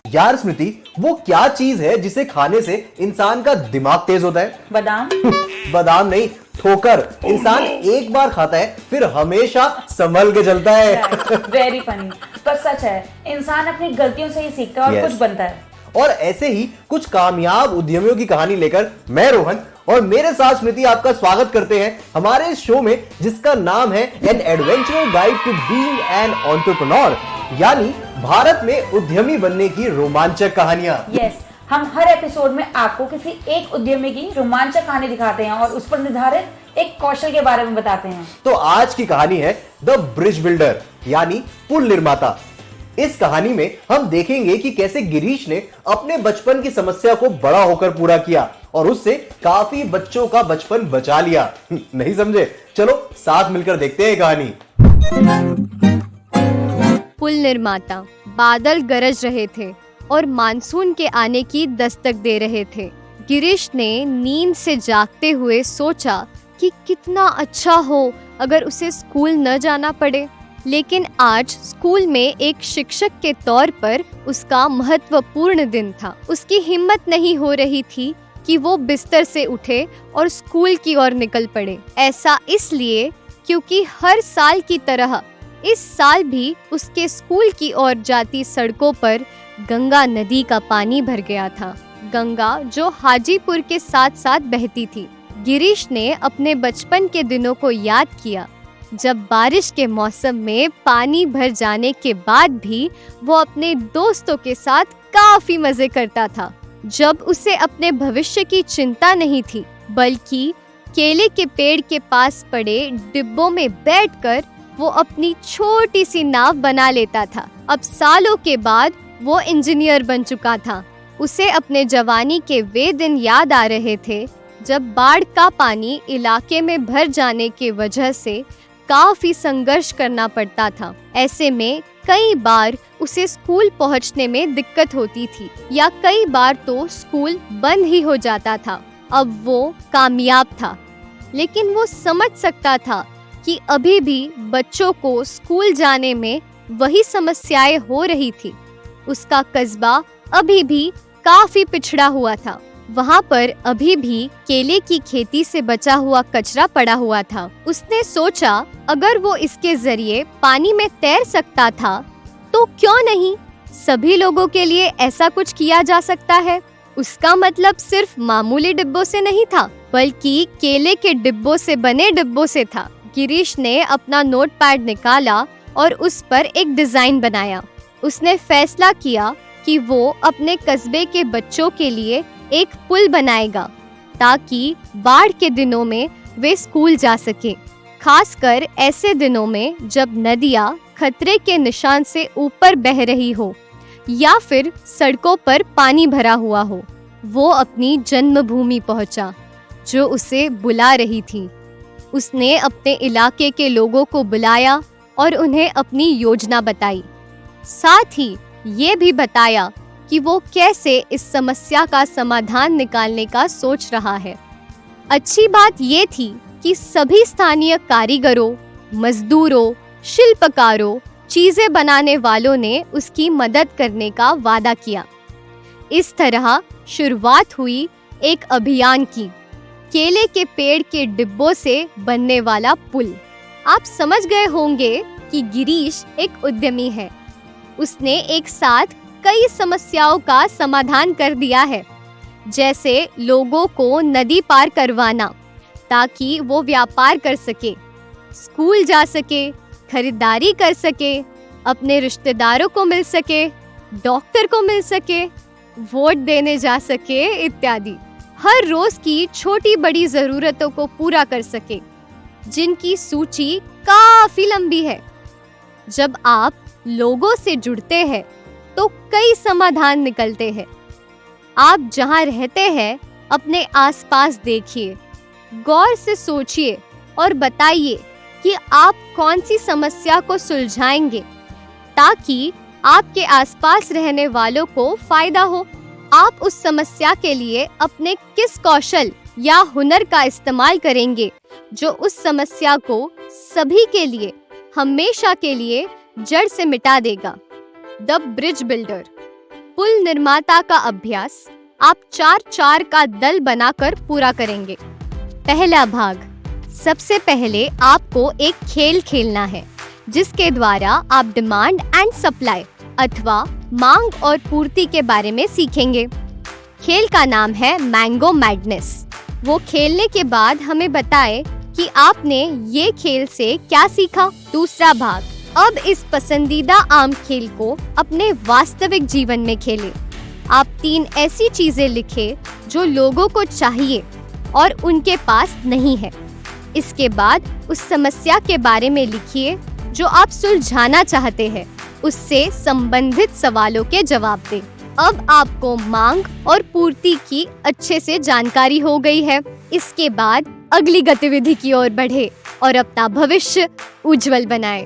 यार स्मृति, वो क्या चीज है जिसे खाने से इंसान का दिमाग तेज होता है? बादाम। बादाम नहीं, ठोकर। इंसान एक बार खाता है फिर हमेशा संभल के चलता है। वेरी फनी, पर सच है, इंसान अपनी गलतियों से ही सीखता है और कुछ बनता है। और ऐसे ही कुछ कामयाब उद्यमियों की कहानी लेकर मैं रोहन और मेरे साथ स्मृति आपका स्वागत करते हैं हमारे इस शो में, जिसका नाम है an adventurer guide to being an entrepreneur, यानी भारत में उद्यमी बनने की रोमांचक कहानियां। यस, हम हर एपिसोड में आपको किसी एक उद्यमी की रोमांचक कहानी दिखाते हैं और उस पर निर्धारित एक कौशल के बारे में बताते हैं। तो आज की कहानी है द ब्रिज बिल्डर, यानी पुल निर्माता। इस कहानी में हम देखेंगे कि कैसे गिरीश ने अपने बचपन की समस्या को बड़ा होकर पूरा किया और उससे काफी बच्चों का बचपन बचा लिया। नहीं समझे? चलो साथ मिलकर देखते हैं कहानी। पुल निर्माता। बादल गरज रहे थे और मानसून के आने की दस्तक दे रहे थे। गिरीश ने नींद से जागते हुए सोचा कि कितना अच्छा हो अगर उसे स्कूल न जाना पड़े। लेकिन आज स्कूल में एक शिक्षक के तौर पर उसका महत्वपूर्ण दिन था। उसकी हिम्मत नहीं हो रही थी कि वो बिस्तर से उठे और स्कूल की ओर निकल पड़े। ऐसा इसलिए क्योंकि हर साल की तरह इस साल भी उसके स्कूल की ओर जाती सड़कों पर गंगा नदी का पानी भर गया था। गंगा जो हाजीपुर के साथ साथ बहती थी। गिरीश ने अपने बचपन के दिनों को याद किया, जब बारिश के मौसम में पानी भर जाने के बाद भी वो अपने दोस्तों के साथ काफी मजे करता था। जब उसे अपने भविष्य की चिंता नहीं थी, बल्कि केले के पेड़ के पास पड़े डिब्बों में बैठकर वो अपनी छोटी सी नाव बना लेता था। अब सालों के बाद वो इंजीनियर बन चुका था। उसे अपने जवानी के वे दिन याद आ रहे थे जब बाढ़ का पानी इलाके में भर जाने के वजह से काफी संघर्ष करना पड़ता था। ऐसे में कई बार उसे स्कूल पहुंचने में दिक्कत होती थी या कई बार तो स्कूल बंद ही हो जाता था। अब वो कामयाब था, लेकिन वो समझ सकता था कि अभी भी बच्चों को स्कूल जाने में वही समस्याएं हो रही थी। उसका कस्बा अभी भी काफी पिछड़ा हुआ था। वहाँ पर अभी भी केले की खेती से बचा हुआ कचरा पड़ा हुआ था। उसने सोचा अगर वो इसके जरिए पानी में तैर सकता था तो क्यों नहीं। सभी लोगों के लिए ऐसा कुछ किया जा सकता है, उसका मतलब सिर्फ मामूली डिब्बों से नहीं था, बल्कि केले के डिब्बों से बने डिब्बों से था। गिरीश ने अपना नोटपैड निकाला और उस पर एक डिजाइन बनाया। उसने फैसला किया कि वो अपने कस्बे के बच्चों के लिए एक पुल बनाएगा ताकि बाढ़ के दिनों में वे स्कूल जा सके, खासकर ऐसे दिनों में जब नदियाँ खतरे के निशान से ऊपर बह रही हो या फिर सड़कों पर पानी भरा हुआ हो। वो अपनी जन्मभूमि पहुंचा जो उसे बुला रही थी। उसने अपने इलाके के लोगों को बुलाया और उन्हें अपनी योजना बताई। साथ ही ये भी बताया कि वो कैसे इस समस्या का समाधान निकालने का सोच रहा है। अच्छी बात ये थी कि सभी स्थानीय कारीगरों, मजदूरों, शिल्पकारों, चीजें बनाने वालों ने उसकी मदद करने का वादा किया। इस तरह शुरुआत हुई एक अभियान की, केले के पेड़ के डिब्बों से बनने वाला पुल। आप समझ गए होंगे कि गिरीश एक उद्यमी है। उसने एक साथ कई समस्याओं का समाधान कर दिया है, जैसे लोगों को नदी पार करवाना ताकि वो व्यापार कर सके, स्कूल जा सके, खरीदारी कर सके, अपने रिश्तेदारों को मिल सके, डॉक्टर को मिल सके, वोट देने जा सके इत्यादि। हर रोज की छोटी बड़ी जरूरतों को पूरा कर सके, जिनकी सूची काफी लंबी है। जब आप लोगों से जुड़ते हैं तो कई समाधान निकलते हैं। आप जहां रहते हैं अपने आसपास देखिए, गौर से सोचिए और बताइए कि आप कौन सी समस्या को सुलझाएंगे ताकि आपके आसपास रहने वालों को फायदा हो। आप उस समस्या के लिए अपने किस कौशल या हुनर का इस्तेमाल करेंगे जो उस समस्या को सभी के लिए हमेशा के लिए जड़ से मिटा देगा। द ब्रिज बिल्डर, पुल निर्माता का अभ्यास आप 4-4 का दल बनाकर पूरा करेंगे। पहला भाग, सबसे पहले आपको एक खेल खेलना है जिसके द्वारा आप डिमांड एंड सप्लाई अथवा मांग और पूर्ति के बारे में सीखेंगे। खेल का नाम है मैंगो मैडनेस। वो खेलने के बाद हमें बताए कि आपने ये खेल से क्या सीखा। दूसरा भाग, अब इस पसंदीदा आम खेल को अपने वास्तविक जीवन में खेलें। आप 3 ऐसी चीजें लिखें जो लोगों को चाहिए और उनके पास नहीं है। इसके बाद उस समस्या के बारे में लिखिए जो आप सुलझाना चाहते हैं, उससे संबंधित सवालों के जवाब दें। अब आपको मांग और पूर्ति की अच्छे से जानकारी हो गई है। इसके बाद अगली गतिविधि की ओर बढ़े और अपना भविष्य उज्जवल बनाएं।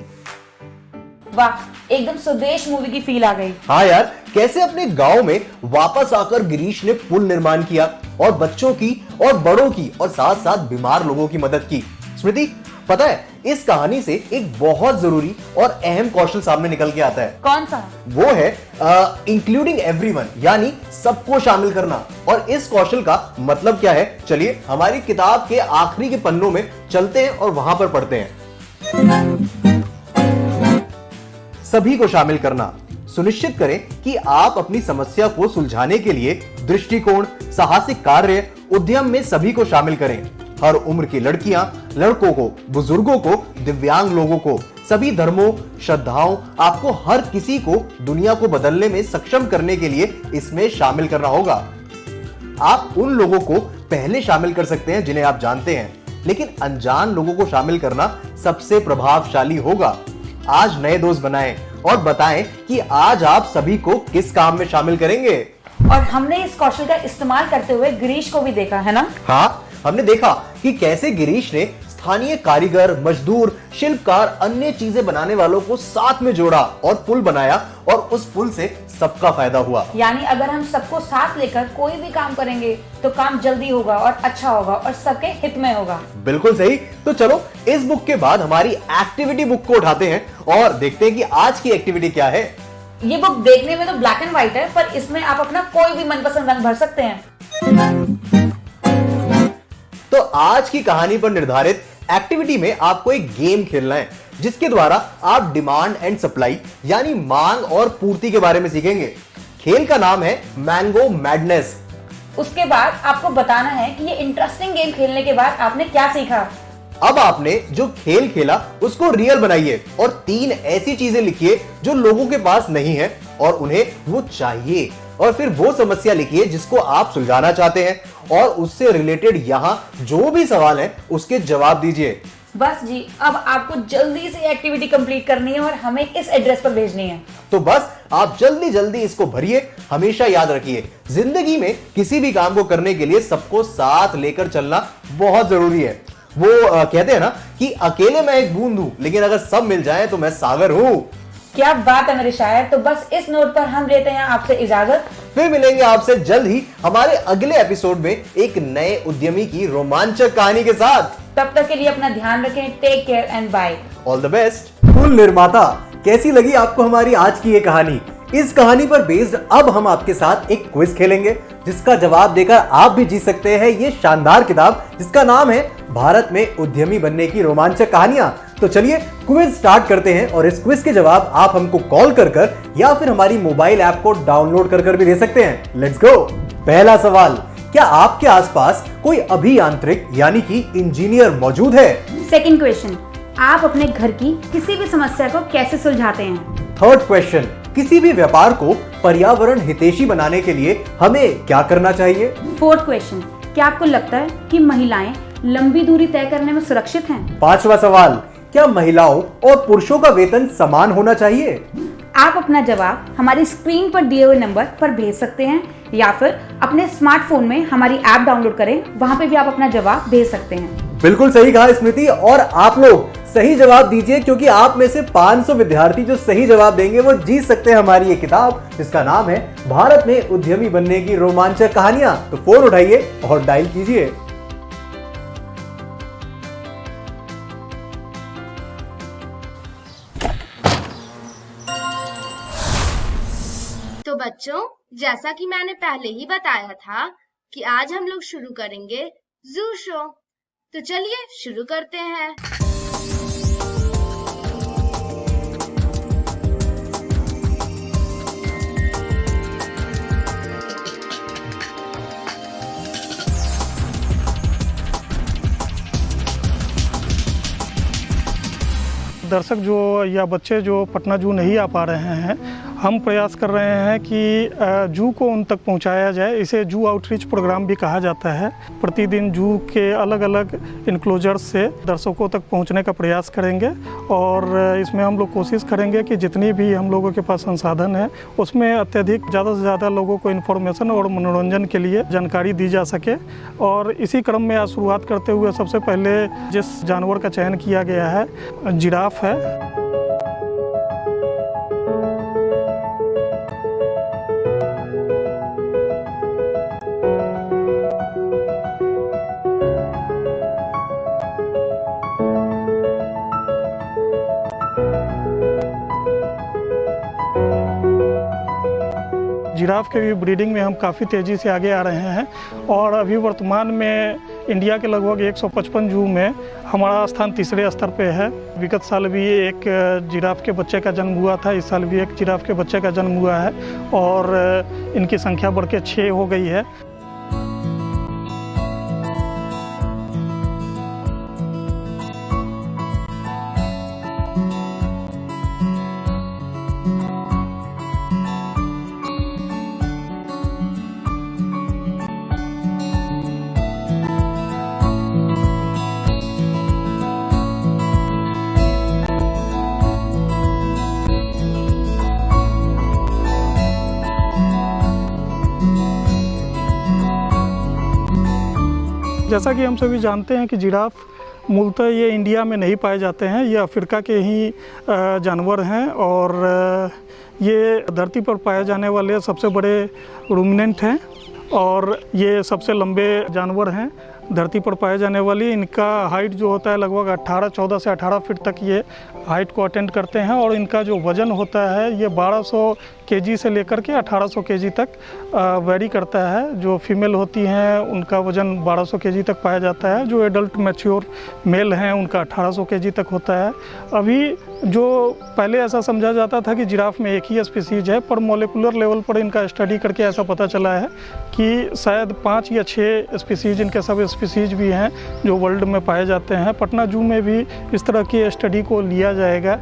वाह, एकदम स्वदेश मूवी की फील आ गई। हाँ यार, कैसे अपने गांव में वापस आकर गिरीश ने पुल निर्माण किया और बच्चों की और बड़ों की और साथ साथ बीमार लोगों की मदद की। स्मृति, पता है इस कहानी से एक बहुत जरूरी और अहम कौशल सामने निकल के आता है। कौन सा? वो है इंक्लूडिंग एवरीवन, यानी सबको शामिल करना। और इस कौशल का मतलब क्या है, चलिए हमारी किताब के आखिरी के पन्नों में चलते हैं और वहां पर पढ़ते हैं। सभी को शामिल करना, सुनिश्चित करें कि आप अपनी समस्या को सुलझाने के लिए दृष्टिकोण, साहसिक कार्य, उद्यम में सभी को शामिल करें। हर उम्र की लड़कियां, लड़कों को, बुजुर्गों को, दिव्यांग लोगों को, सभी धर्मों, श्रद्धाओं, आपको हर किसी को दुनिया को बदलने में सक्षम करने के लिए इसमें शामिल करना होगा। आप उन लोगों को पहले शामिल कर सकते हैं जिन्हें आप जानते हैं, लेकिन अनजान लोगों को शामिल करना सबसे प्रभावशाली होगा। आज नए दोस्त बनाएं और बताएं कि आज आप सभी को किस काम में शामिल करेंगे। और हमने इस कौशल का इस्तेमाल करते हुए गिरीश को भी देखा है ना? हाँ, हमने देखा कि कैसे गिरीश ने स्थानीय कारीगर, मजदूर, शिल्पकार, अन्य चीजें बनाने वालों को साथ में जोड़ा और पुल बनाया और उस पुल से सबका फायदा हुआ। यानी अगर हम सबको साथ लेकर कोई भी काम करेंगे तो काम जल्दी होगा और अच्छा होगा और सबके हित में होगा। बिल्कुल सही। तो चलो इस बुक के बाद हमारी एक्टिविटी बुक को उठाते हैं और देखते हैं कि आज की एक्टिविटी क्या है। ये बुक देखने में तो ब्लैक एंड व्हाइट है, पर इसमें आप अपना कोई भी मनपसंद रंग भर सकते हैं। तो आज की कहानी पर निर्धारित एक्टिविटी में आपको एक गेम खेलना है। जिसके द्वारा आप डिमांड एंड सप्लाई यानी मांग और पूर्ति के बारे में सीखेंगे। खेल का नाम है मैंगो मैडनेस। उसके बाद आपको बताना है कि ये इंटरेस्टिंग गेम खेलने के बाद आपने क्या सीखा। अब आपने जो खेल खेला उसको रियल बनाइए और 3 ऐसी चीजें लिखिए जो लोगों के पास नहीं है और उन्हें वो चाहिए, और फिर वो समस्या लिखिए जिसको आप सुलझाना चाहते हैं और उससे रिलेटेड यहाँ जो भी सवाल है उसके जवाब दीजिए। बस जी, अब आपको जल्दी से एक्टिविटी कंप्लीट करनी है और हमें इस एड्रेस पर भेजनी है। तो बस आप जल्दी जल्दी इसको भरिए। हमेशा याद रखिए, जिंदगी में किसी भी काम को करने के लिए सबको साथ लेकर चलना बहुत जरूरी है। वो कहते हैं ना कि अकेले मैं एक बूंद हूं, लेकिन अगर सब मिल जाए तो मैं सागर हूं। क्या बात है मेरे शायर। तो बस इस नोट पर हम लेते हैं आपसे इजाजत। फिर मिलेंगे आपसे जल्द ही हमारे अगले एपिसोड में एक नए उद्यमी की रोमांचक कहानी के साथ। तब तक के लिए अपना ध्यान रखें। Take care and bye. All the best. फुल निर्माता, कैसी लगी आपको हमारी आज की ये कहानी? इस कहानी पर बेस्ड अब हम आपके साथ एक क्विज खेलेंगे जिसका जवाब देकर आप भी जीत सकते हैं ये शानदार किताब जिसका नाम है भारत में उद्यमी बनने की रोमांचक कहानियां। तो चलिए क्विज स्टार्ट करते हैं और इस क्विज के जवाब आप हमको कॉल कर या फिर हमारी मोबाइल ऐप को डाउनलोड कर भी दे सकते हैं। Let's go. पहला सवाल, क्या आपके आसपास कोई अभियांत्रिक यानी कि इंजीनियर मौजूद है? सेकंड क्वेश्चन, आप अपने घर की किसी भी समस्या को कैसे सुलझाते हैं? थर्ड क्वेश्चन, किसी भी व्यापार को पर्यावरण हितैषी बनाने के लिए हमें क्या करना चाहिए? फोर्थ क्वेश्चन, क्या आपको लगता है कि महिलाएं लंबी दूरी तय करने में सुरक्षित हैं? पांचवा सवाल, क्या महिलाओं और पुरुषों का वेतन समान होना चाहिए? आप अपना जवाब हमारी स्क्रीन पर दिए हुए नंबर पर भेज सकते हैं या फिर अपने स्मार्टफोन में हमारी ऐप डाउनलोड करें, वहां पे भी आप अपना जवाब भेज सकते हैं। बिल्कुल सही कहा स्मृति, और आप लोग सही जवाब दीजिए क्योंकि आप में से 500 विद्यार्थी जो सही जवाब देंगे वो जीत सकते हैं हमारी ये किताब जिसका नाम है भारत में उद्यमी बनने की रोमांचक कहानियां। तो फोन उठाइए और डायल कीजिए। तो बच्चों, जैसा कि मैंने पहले ही बताया था कि आज हम लोग शुरू करेंगे जू शो। तो चलिए शुरू करते हैं। दर्शक जो या बच्चे जो पटना जू नहीं आ पा रहे हैं, हम प्रयास कर रहे हैं कि जू को उन तक पहुंचाया जाए। इसे जू आउटरीच प्रोग्राम भी कहा जाता है। प्रतिदिन जू के अलग अलग इनक्लोजर से दर्शकों तक पहुंचने का प्रयास करेंगे और इसमें हम लोग कोशिश करेंगे कि जितनी भी हम लोगों के पास संसाधन है उसमें अत्यधिक ज़्यादा से ज़्यादा लोगों को इन्फॉर्मेशन और मनोरंजन के लिए जानकारी दी जा सके। और इसी क्रम में आज शुरुआत करते हुए सबसे पहले जिस जानवर का चयन किया गया है जिराफ है। जिराफ के भी ब्रीडिंग में हम काफ़ी तेज़ी से आगे आ रहे हैं और अभी वर्तमान में इंडिया के लगभग 155 जू में हमारा स्थान तीसरे स्तर पे है। विगत साल भी एक जिराफ के बच्चे का जन्म हुआ था, इस साल भी एक जिराफ के बच्चे का जन्म हुआ है और इनकी संख्या बढ़ के 6 हो गई है। जैसा कि हम सभी जानते हैं कि जिराफ मूलतः ये इंडिया में नहीं पाए जाते हैं, ये अफ्रीका के ही जानवर हैं और ये धरती पर पाए जाने वाले सबसे बड़े रूमिनेंट हैं और ये सबसे लंबे जानवर हैं। धरती पर पाए जाने वाली। इनका हाइट जो होता है लगभग 14 से 18 फीट तक ये हाइट को अटेंड करते हैं और इनका जो वज़न होता है ये 1200 केजी से लेकर के 1800 केजी तक वेरी करता है। जो फीमेल होती हैं उनका वज़न 1200 केजी तक पाया जाता है। जो एडल्ट मैच्योर मेल हैं उनका 1800 केजी तक होता है। अभी जो पहले ऐसा समझा जाता था कि जिराफ में एक ही स्पीसीज है, पर मॉलिक्यूलर लेवल पर इनका स्टडी करके ऐसा पता चला है कि शायद 5 या 6 स्पीसीज, इनके सब स्पीसीज भी हैं जो वर्ल्ड में पाए जाते हैं। पटना जू में भी इस तरह की स्टडी को लिया जाएगा।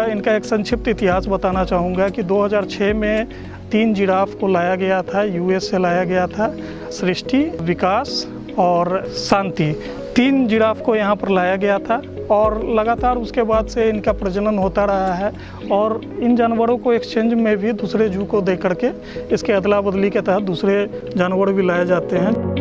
इनका एक संक्षिप्त इतिहास बताना चाहूँगा कि 2006 में 3 जिराफ को लाया गया था, यूएस से लाया गया था। सृष्टि, विकास और शांति, 3 जिराफ को यहाँ पर लाया गया था और लगातार उसके बाद से इनका प्रजनन होता रहा है और इन जानवरों को एक्सचेंज में भी दूसरे जू को दे करके इसके अदला बदली के तहत दूसरे जानवर भी लाए जाते हैं।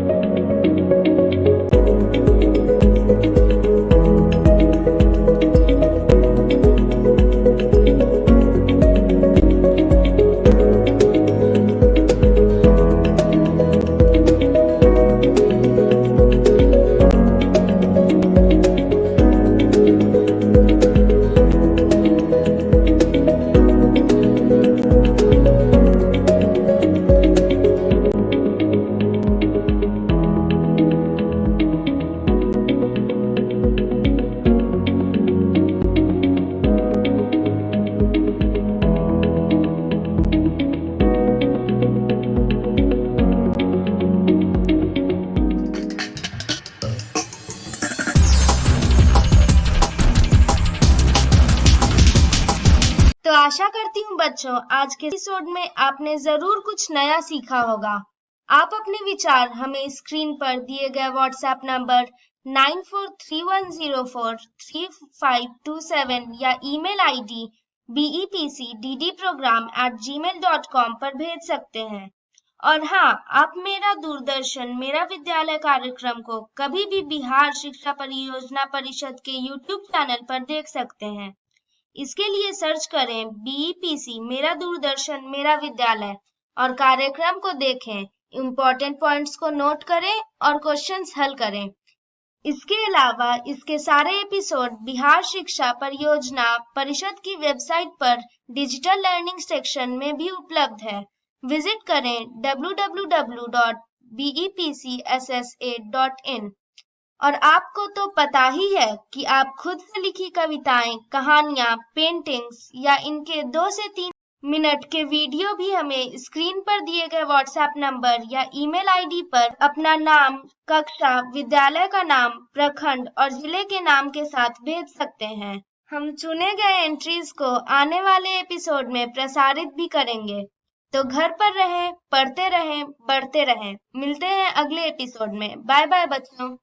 तो आशा करती हूँ बच्चों आज के एपिसोड में आपने जरूर कुछ नया सीखा होगा। आप अपने विचार हमें स्क्रीन पर दिए गए व्हाट्सएप नंबर 9431043527 या ईमेल आईडी bepcddprogram@gmail.com पर भेज सकते हैं। और हाँ, आप मेरा दूरदर्शन मेरा विद्यालय कार्यक्रम को कभी भी बिहार शिक्षा परियोजना परिषद के यूट्यूब चैनल पर देख सकते हैं। इसके लिए सर्च करें बीईपीसी मेरा दूरदर्शन मेरा विद्यालय और कार्यक्रम को देखें, इम्पोर्टेंट पॉइंट्स को नोट करें और क्वेश्चंस हल करें। इसके अलावा इसके सारे एपिसोड बिहार शिक्षा परियोजना परिषद की वेबसाइट पर डिजिटल लर्निंग सेक्शन में भी उपलब्ध है। विजिट करें www.bepcssa.in। और आपको तो पता ही है कि आप खुद से लिखी कविताएं, कहानियां, पेंटिंग्स या इनके 2 से 3 मिनट के वीडियो भी हमें स्क्रीन पर दिए गए व्हाट्सएप नंबर या ईमेल आईडी पर अपना नाम, कक्षा, विद्यालय का नाम, प्रखंड और जिले के नाम के साथ भेज सकते हैं। हम चुने गए एंट्रीज को आने वाले एपिसोड में प्रसारित भी करेंगे। तो घर पर रहें, पढ़ते रहें, बढ़ते रहें। मिलते हैं अगले एपिसोड में। बाय बाय बच्चों।